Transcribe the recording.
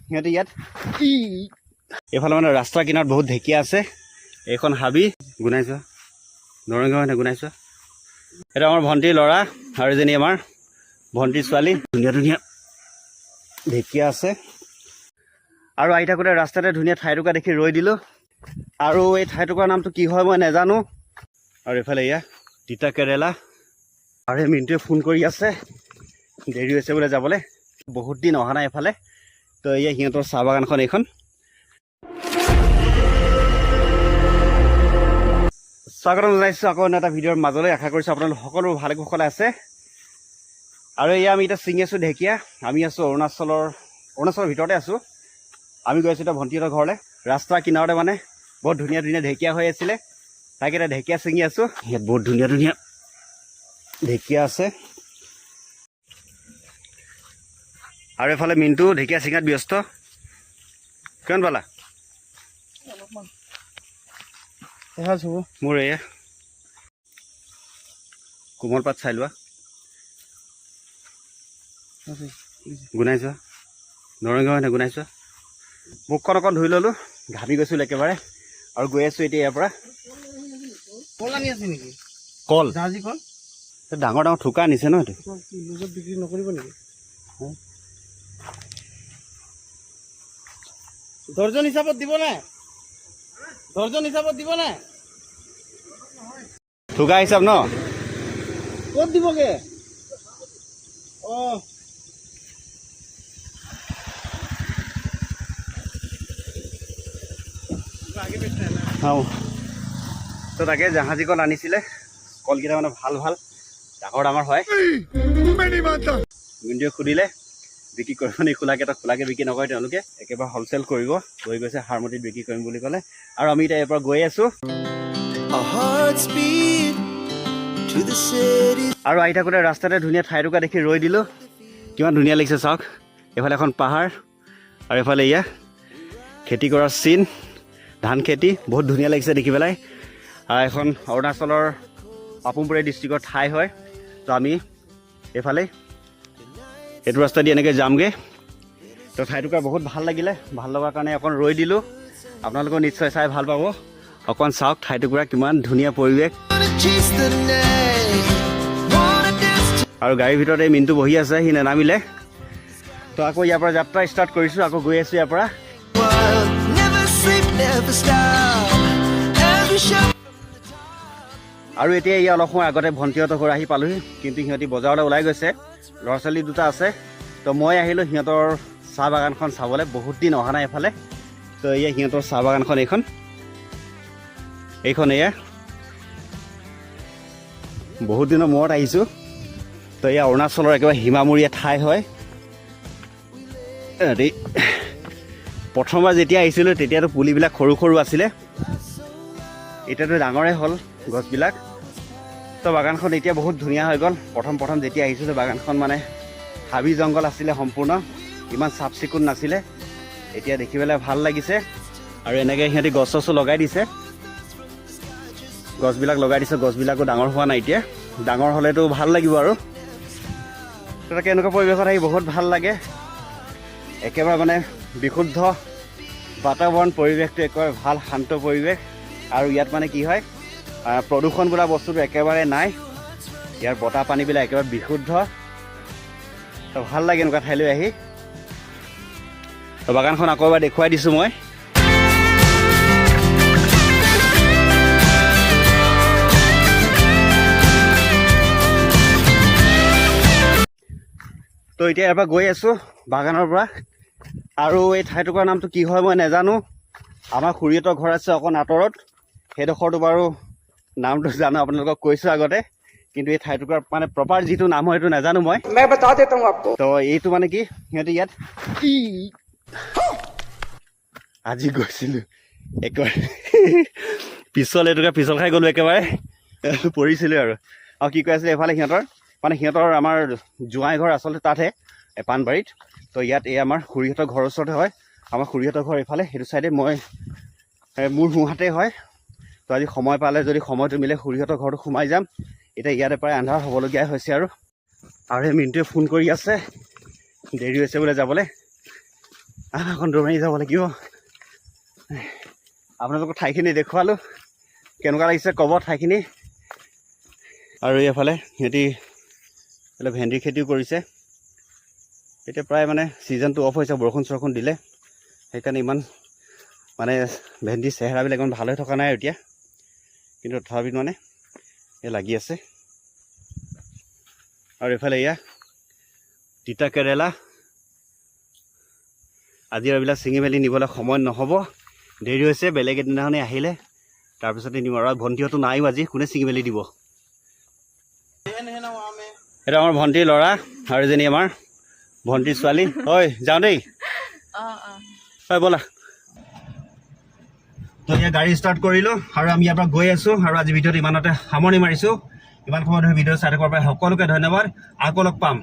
সিহঁতে ইয়াত এইফালে মানে ৰাস্তাৰ কিনাৰত বহুত ঢেকীয়া আছে। এইখন হাবি গুনাইছোৱা নৰংগী মানে গুনাইছোৱা। এটা আমাৰ ভণ্টিৰ ল'ৰা আৰু এজনী আমাৰ ভণ্টিৰ ছোৱালী। ধুনীয়া ধুনীয়া ঢেকীয়া আছে। আৰু আহি থাকোঁতে ৰাস্তাতে ধুনীয়া ঠাইটুকুৰা দেখি ৰৈ দিলোঁ। আৰু এই ঠাইটুকুৰাৰ নামটো কি হয় মই নাজানো। আৰু এইফালে এয়া তিতা কেৰেলা। আৰু এই মিণ্টুৱে ফোন কৰি আছে, দেৰি হৈছে বোলে যাবলৈ। বহুত দিন অহা নাই এইফালে। তো এয়া সিহঁতৰ চাহ বাগানখন এইখন। স্বাগতম জনাইছোঁ আকৌ এটা ভিডিঅ'ৰ মাজলৈ। আশা কৰিছোঁ আপোনালোক সকলো ভালে কুশলে আছে। আৰু এয়া আমি এতিয়া ছিঙি আছোঁ ঢেকীয়া। আমি আছোঁ অৰুণাচলৰ ভিতৰতে আছোঁ। আমি গৈ আছোঁ এতিয়া ভণ্টিহঁতৰ ঘৰলৈ। ৰাস্তাৰ কিনাৰতে মানে বহুত ধুনীয়া ধুনীয়া ঢেকীয়া হৈ আছিলে, তাকে এতিয়া ঢেকীয়া ছিঙি আছোঁ। ইয়াত বহুত ধুনীয়া ধুনীয়া ঢেকীয়া আছে। আৰু এফালে মিণ্টু ঢেকীয়া ছিঙাত ব্যস্ত। কিমান পালা? মোৰ এয়া কোমল পাত চাই লোৱা, গুনাইছোৱা নৰংগী মানে গুনাইছোৱা। মুখখন অকণ ধুই ল'লোঁ, ঘামি গৈছিলোঁ একেবাৰে। আৰু গৈ আছোঁ এতিয়া ইয়াৰ পৰা। কল আনি আছে নেকি? কল জাহাজী কল ডাঙৰ ডাঙৰ থোকা আনিছে ন। এইটো লুজত বিক্ৰী নকৰিব নেকি? দৰ্জন হিচাপত দিব নাই? দৰ্জন হিচাপত দিব নাই? থোকা হিচাপ ন? ক'ত দিবগে? অঁ তো তাকে জাহাজী কল আনিছিলে। কলকেইটা মানে ভাল ভাল ডাঙৰ ডাঙৰ হয়। মিণ্টুৱে সুধিলে বিক্ৰী কৰিব নি খোলাকৈ। তো খোলাকৈ বিক্ৰী নকৰে তেওঁলোকে, একেবাৰে হ'লচেল কৰিব। লৈ গৈছে হাৰমতিত বিক্ৰী কৰিম বুলি ক'লে। আৰু আমি এতিয়া ইয়াৰ পৰা গৈ আছোঁ। আৰু আহি থাকোঁতে ৰাস্তাতে ধুনীয়া ঠাইটুকুৰা দেখি ৰৈ দিলোঁ। কিমান ধুনীয়া লাগিছে চাওক। এইফালে এখন পাহাৰ আৰু এইফালে এয়া খেতি কৰাৰ চিন, ধান খেতি। বহুত ধুনীয়া লাগিছে দেখি পেলাই। এখন অৰুণাচলৰ পাপুমপুৰে ডিষ্ট্ৰিক্টৰ ঠাই হয়। তো আমি এইফালে এইটো ৰাস্তা দি এনেকৈ যামগৈ। তো ঠাইটুকুৰা বহুত ভাল লাগিলে। ভাল লগাৰ কাৰণে অকণ ৰৈ দিলোঁ। আপোনালোকেও নিশ্চয় চাই ভাল পাব। অকণ চাওক ঠাইটুকুৰা কিমান ধুনীয়া পৰিৱেশ। আৰু গাড়ীৰ ভিতৰত এই মিণ্টু বহি আছে, সি নেনামিলে। তো আকৌ ইয়াৰ পৰা যাত্ৰা ষ্টাৰ্ট কৰিছোঁ। আকৌ গৈ আছোঁ ইয়াৰ পৰা। আৰু এতিয়া ইয়াৰ অলপ সময় আগতে ভণ্টিহঁতৰ ঘৰ আহি পালোহি। কিন্তু সিহঁতি বজাৰলৈ ওলাই গৈছে, ল'ৰা ছোৱালী দুটা আছে। তো মই আহিলোঁ সিহঁতৰ চাহ বাগানখন চাবলৈ। বহুত দিন অহা নাই এফালে। তো এয়া সিহঁতৰ চাহ বাগানখন এইখন এয়া বহুত দিনৰ মূৰত আহিছোঁ। তো এয়া অৰুণাচলৰ একেবাৰে সীমামূৰীয়া ঠাই হয়। প্ৰথমবাৰ যেতিয়া আহিছিলোঁ তেতিয়াতো পুলিবিলাক সৰু সৰু আছিলে, এতিয়াতো ডাঙৰে হ'ল গছবিলাক। তো বাগানখন এতিয়া বহুত ধুনীয়া হৈ গ'ল। প্ৰথম যেতিয়া আহিছিলোঁ বাগানখন মানে হাবি জংঘল আছিলে সম্পূৰ্ণ, ইমান চাফ চিকুণ নাছিলে। এতিয়া দেখি পেলাই ভাল লাগিছে। আৰু এনেকৈ সিহঁতি গছ চছো লগাই দিছে, গছবিলাক লগাই দিছে। গছবিলাকো ডাঙৰ হোৱা নাই এতিয়া, ডাঙৰ হ'লেতো ভাল লাগিব। আৰু তাকে এনেকুৱা পৰিৱেশত আহি বহুত ভাল লাগে। একেবাৰে মানে বিশুদ্ধ বাতাবৰণ, পৰিৱেশটো একেবাৰে ভাল শান্ত পৰিৱেশ। আৰু ইয়াত মানে কি হয়, প্ৰদূষণ বোলা বস্তুটো একেবাৰে নাই। ইয়াৰ বতাহ পানীবিলাক একেবাৰে বিশুদ্ধ। তো ভাল লাগে এনেকুৱা ঠাইলৈ আহি। তো বাগানখন আকৌ এবাৰ দেখুৱাই দিছোঁ মই। তো এতিয়া ইয়াৰ পৰা গৈ আছোঁ বাগানৰ পৰা। আৰু এই ঠাইটুকুৰাৰ নামটো কি হয় মই নাজানো। আমাৰ খুৰীহঁতৰ ঘৰ আছে অকণ আঁতৰত, সেইডোখৰটো বাৰু নামটো জানো, আপোনালোকক কৈছোঁ আগতে। কিন্তু এই ঠাইটুকুৰাৰ মানে প্ৰপাৰ যিটো নাম হয় সেইটো নাজানো মই। তো এইটো মানে কি, সিহঁতে ইয়াত আজি গৈছিলোঁ একেবাৰে পিছল, এইটোকে পিছল খাই গ'লোঁ একেবাৰে, পৰিছিলোঁ আৰু কি কৈ আছিলে এইফালে সিহঁতৰ আমাৰ জোঁৱাই ঘৰ আচলতে তাতহে পাণবাৰীত। তো ইয়াত এই আমাৰ খুৰীহঁতৰ ঘৰৰ ওচৰতে হয়। আমাৰ খুৰীহঁতৰ ঘৰ এইফালে সেইটো চাইডে, মোৰ সোঁহাতে হয়। তো আজি সময় পালে, যদি সময়টো মিলে, খুৰীহঁতৰ ঘৰটো সোমাই যাম। এতিয়া ইয়াতে প্ৰায় আন্ধাৰ হ'বলগীয়া হৈছে। আৰু এই মিণ্টুৱে ফোন কৰি আছে, দেৰি হৈছে বোলে যাবলৈ। এখন দৌৰ মাৰি যাব লাগিব। আপোনালোকক ঠাইখিনি দেখুৱালোঁ, কেনেকুৱা লাগিছে ক'ব ঠাইখিনি। আৰু এইফালে সিহঁতি ভেন্দিৰ খেতিও কৰিছে। এতিয়া প্ৰায় মানে ছিজনটো অফ হৈছে, বৰষুণ চৰষুণ দিলে, সেইকাৰণে ইমান মানে ভেন্দিৰ চেহেৰাবিলাক ইমান ভাল হৈ থকা নাই এতিয়া, কিন্তু তথাপিতো মানে এই লাগি আছে। আৰু এইফালে এয়া তিতা কেৰেলা, আজি এইবিলাক ছিঙি মেলি নিবলৈ সময় নহ'ব, দেৰি হৈছে, বেলেগ এদিনাখনে আহিলে তাৰপিছতে নিম। আৰু ভণ্টিহঁতো নাইও আজি, কোনে ছিঙি মেলি দিব। এটা আমাৰ ভণ্টিৰ ল'ৰা আৰু এজনী আমাৰ ভণ্টিৰ ছোৱালী। ঐ যাওঁ দেই, হয় ব'লা। তো এতিয়া গাড়ী ষ্টাৰ্ট কৰিলোঁ আৰু আমি ইয়াৰ পৰা গৈ আছোঁ। আৰু আজি ভিডিঅ'টো ইমানতে সামৰণি মাৰিছোঁ। ইমান সময় ধৰি ভিডিঅ' চাই থকাৰ বাবে সকলোকে ধন্যবাদ। আকৌ লগ পাম।